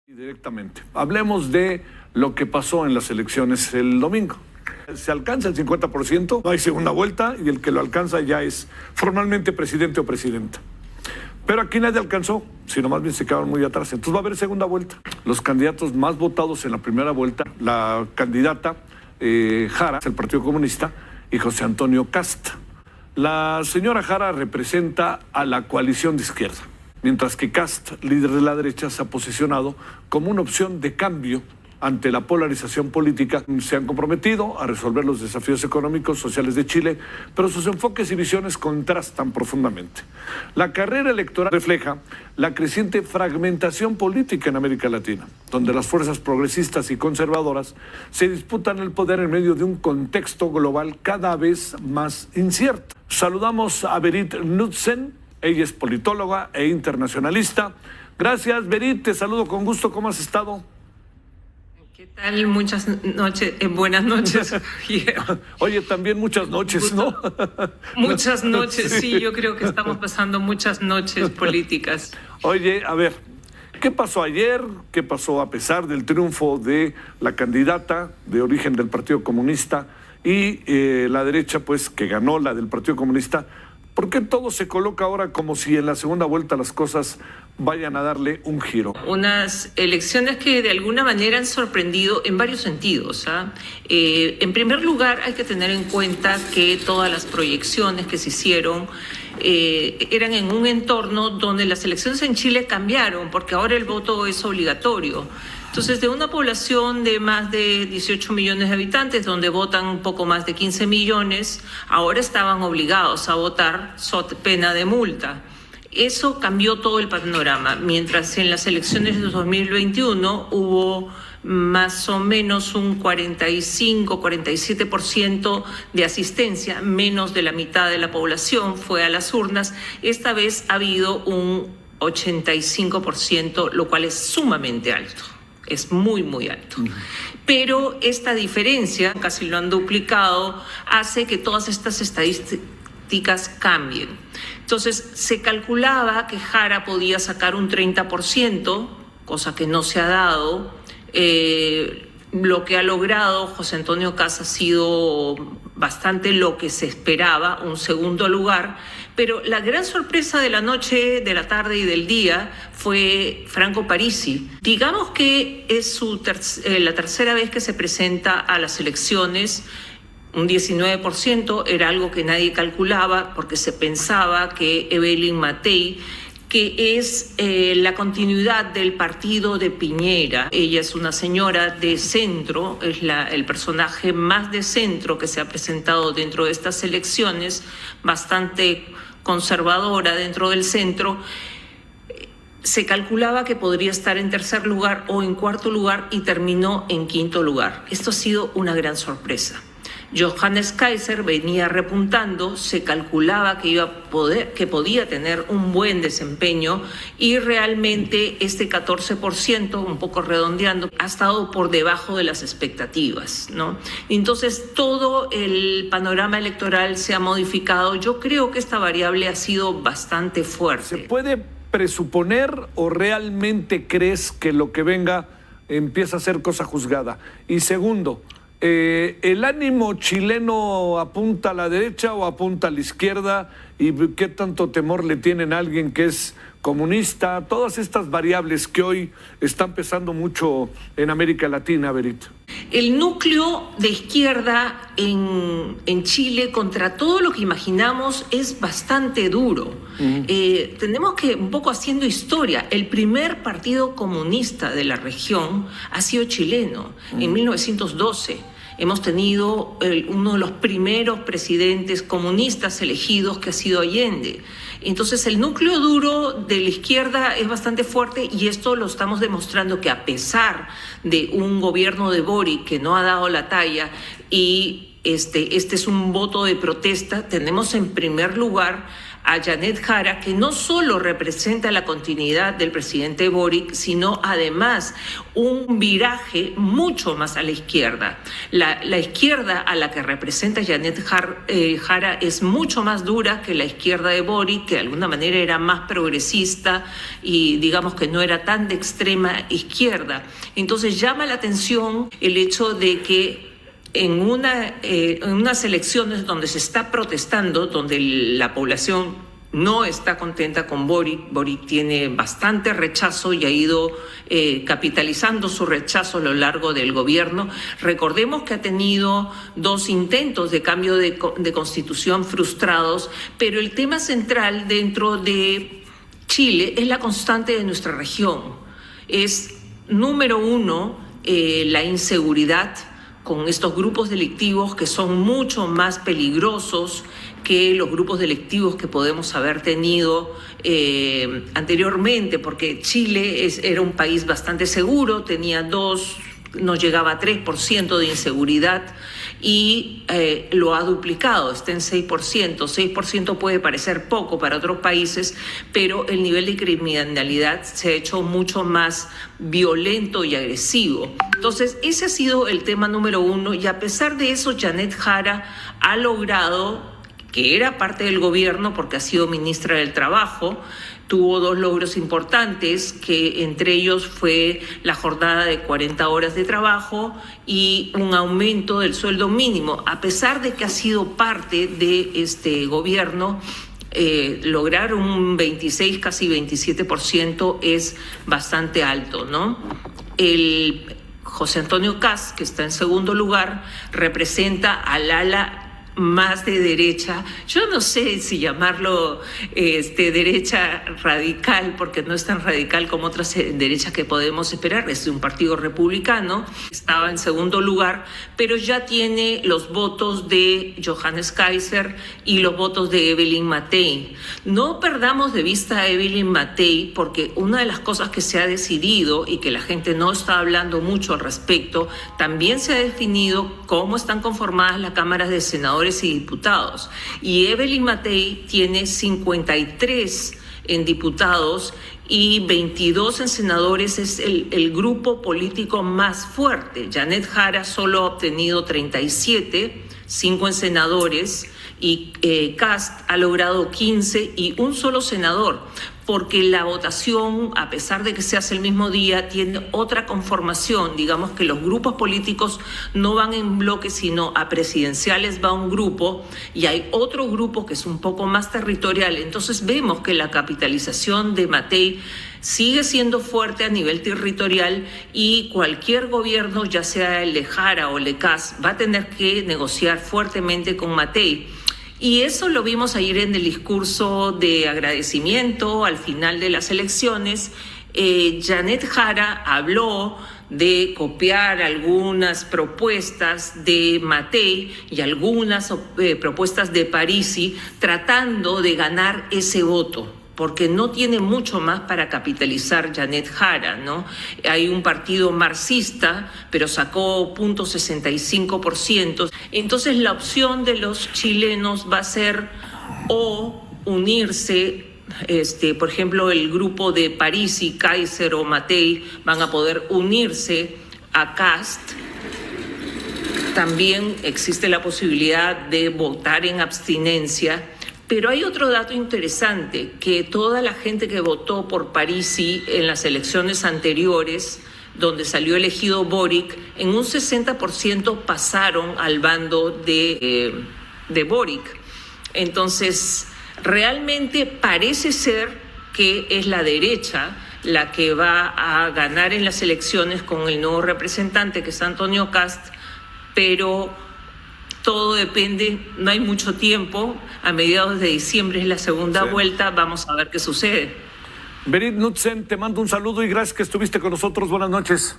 Directamente. Hablemos de lo que pasó en las elecciones el domingo. Se alcanza el 50%, no hay segunda vuelta y el que lo alcanza ya es formalmente presidente o presidenta. Pero aquí nadie alcanzó, sino más bien se quedaron muy atrás. Entonces va a haber segunda vuelta. Los candidatos más votados en la primera vuelta, la candidata Jara, del Partido Comunista, y José Antonio Kast. La señora Jara representa a la coalición de izquierda, mientras que Kast, líder de la derecha, se ha posicionado como una opción de cambio ante la polarización política. Se han comprometido a resolver los desafíos económicos, sociales de Chile, pero sus enfoques y visiones contrastan profundamente. La carrera electoral refleja la creciente fragmentación política en América Latina, donde las fuerzas progresistas y conservadoras se disputan el poder en medio de un contexto global cada vez más incierto. Saludamos a Berit Knudsen. Ella es politóloga e internacionalista. Gracias, Berit, te saludo con gusto. ¿Cómo has estado? ¿Qué tal? Muchas noches, buenas noches. Oye, también muchas noches, ¿no? Muchas noches, sí, yo creo que estamos pasando muchas noches políticas. Oye, a ver, ¿qué pasó ayer? ¿Qué pasó a pesar del triunfo de la candidata de origen del Partido Comunista y la derecha, pues, que ganó, la del Partido Comunista? ¿Por qué todo se coloca ahora como si en la segunda vuelta las cosas vayan a darle un giro? Unas elecciones que de alguna manera han sorprendido en varios sentidos, ¿ah? En primer lugar, hay que tener en cuenta que todas las proyecciones que se hicieron eran en un entorno donde las elecciones en Chile cambiaron, porque ahora el voto es obligatorio. Entonces, de una población de más de 18 millones de habitantes, donde votan un poco más de 15 millones, ahora estaban obligados a votar sob pena de multa. Eso cambió todo el panorama, mientras en las elecciones de 2021 hubo más o menos un 45-47% de asistencia, menos de la mitad de la población fue a las urnas. Esta vez ha habido un 85%, lo cual es sumamente alto. Es muy, muy alto. Pero esta diferencia, casi lo han duplicado, hace que todas estas estadísticas cambien. Entonces, se calculaba que Jara podía sacar un 30%, cosa que no se ha dado. Lo que ha logrado José Antonio Kast ha sido bastante lo que se esperaba, un segundo lugar, pero la gran sorpresa de la noche, de la tarde y del día fue Franco Parisi. Digamos que es la tercera vez que se presenta a las elecciones. Un 19% era algo que nadie calculaba porque se pensaba que Evelyn Matthei, que es la continuidad del partido de Piñera. Ella es una señora de centro, es el personaje más de centro que se ha presentado dentro de estas elecciones, bastante conservadora dentro del centro. Se calculaba que podría estar en tercer lugar o en cuarto lugar y terminó en quinto lugar. Esto ha sido una gran sorpresa. Johannes Kaiser venía repuntando, se calculaba que podía tener un buen desempeño y realmente este 14%, un poco redondeando, ha estado por debajo de las expectativas, ¿no? Entonces todo el panorama electoral se ha modificado. Yo creo que esta variable ha sido bastante fuerte. ¿Se puede presuponer o realmente crees que lo que venga empieza a ser cosa juzgada? Y segundo, ¿el ánimo chileno apunta a la derecha o apunta a la izquierda? ¿Y qué tanto temor le tienen a alguien que es comunista? Todas estas variables que hoy están pesando mucho en América Latina, Berit. El núcleo de izquierda en Chile, contra todo lo que imaginamos, es bastante duro. Tenemos que, un poco haciendo historia, el primer partido comunista de la región ha sido chileno, en 1912. Hemos tenido uno de los primeros presidentes comunistas elegidos, que ha sido Allende. Entonces, el núcleo duro de la izquierda es bastante fuerte y esto lo estamos demostrando, que a pesar de un gobierno de Boric que no ha dado la talla y este es un voto de protesta, tenemos en primer lugar a Janet Jara, que no solo representa la continuidad del presidente Boric, sino además un viraje mucho más a la izquierda. La izquierda a la que representa Janet Jara es mucho más dura que la izquierda de Boric, que de alguna manera era más progresista y digamos que no era tan de extrema izquierda. Entonces llama la atención el hecho de que en unas elecciones donde se está protestando, donde la población no está contenta con Boric, Boric tiene bastante rechazo y ha ido capitalizando su rechazo a lo largo del gobierno. Recordemos que ha tenido 2 intentos de cambio de constitución frustrados, pero el tema central dentro de Chile es la constante de nuestra región. Es, número 1, la inseguridad, con estos grupos delictivos que son mucho más peligrosos que los grupos delictivos que podemos haber tenido anteriormente, porque Chile era un país bastante seguro, tenía no llegaba a 3% de inseguridad y lo ha duplicado, está en 6%. 6% puede parecer poco para otros países, pero el nivel de criminalidad se ha hecho mucho más violento y agresivo. Entonces, ese ha sido el tema número 1 y a pesar de eso, Janet Jara ha logrado, que era parte del gobierno porque ha sido ministra del Trabajo, tuvo 2 logros importantes, que entre ellos fue la jornada de 40 horas de trabajo y un aumento del sueldo mínimo. A pesar de que ha sido parte de este gobierno, lograr un 26, casi 27% es bastante alto, ¿no? El José Antonio Kast, que está en segundo lugar, representa al ala más de derecha. Yo no sé si llamarlo derecha radical, porque no es tan radical como otras derechas que podemos esperar. Es de un partido republicano, estaba en segundo lugar, pero ya tiene los votos de Johannes Kaiser y los votos de Evelyn Matei. No perdamos de vista a Evelyn Matei, porque una de las cosas que se ha decidido y que la gente no está hablando mucho al respecto, también se ha definido cómo están conformadas las cámaras de senadores y diputados. Y Evelyn Matei tiene 53 en diputados y 22 en senadores, es el grupo político más fuerte. Janet Jara solo ha obtenido 37, 5 en senadores, y Kast ha logrado 15 y un solo senador, porque la votación, a pesar de que se hace el mismo día, tiene otra conformación. Digamos que los grupos políticos no van en bloque, sino a presidenciales va un grupo y hay otro grupo que es un poco más territorial. Entonces vemos que la capitalización de Matei sigue siendo fuerte a nivel territorial y cualquier gobierno, ya sea el de Jara o el de Kast, va a tener que negociar fuertemente con Matei. Y eso lo vimos ayer en el discurso de agradecimiento al final de las elecciones. Janet Jara habló de copiar algunas propuestas de Matei y algunas propuestas de Parisi, tratando de ganar ese voto, porque no tiene mucho más para capitalizar Janet Jara, ¿no? Hay un partido marxista, pero sacó 0.65%. Entonces la opción de los chilenos va a ser o unirse, por ejemplo, el grupo de Parisi, Kaiser o Matei van a poder unirse a Kast. También existe la posibilidad de votar en abstinencia. Pero hay otro dato interesante, que toda la gente que votó por Parisi en las elecciones anteriores, donde salió elegido Boric, en un 60% pasaron al bando de Boric. Entonces, realmente parece ser que es la derecha la que va a ganar en las elecciones con el nuevo representante, que es Antonio Kast, pero todo depende, no hay mucho tiempo. A mediados de diciembre es la segunda vuelta, vamos a ver qué sucede. Berit Knudsen, te mando un saludo y gracias que estuviste con nosotros. Buenas noches.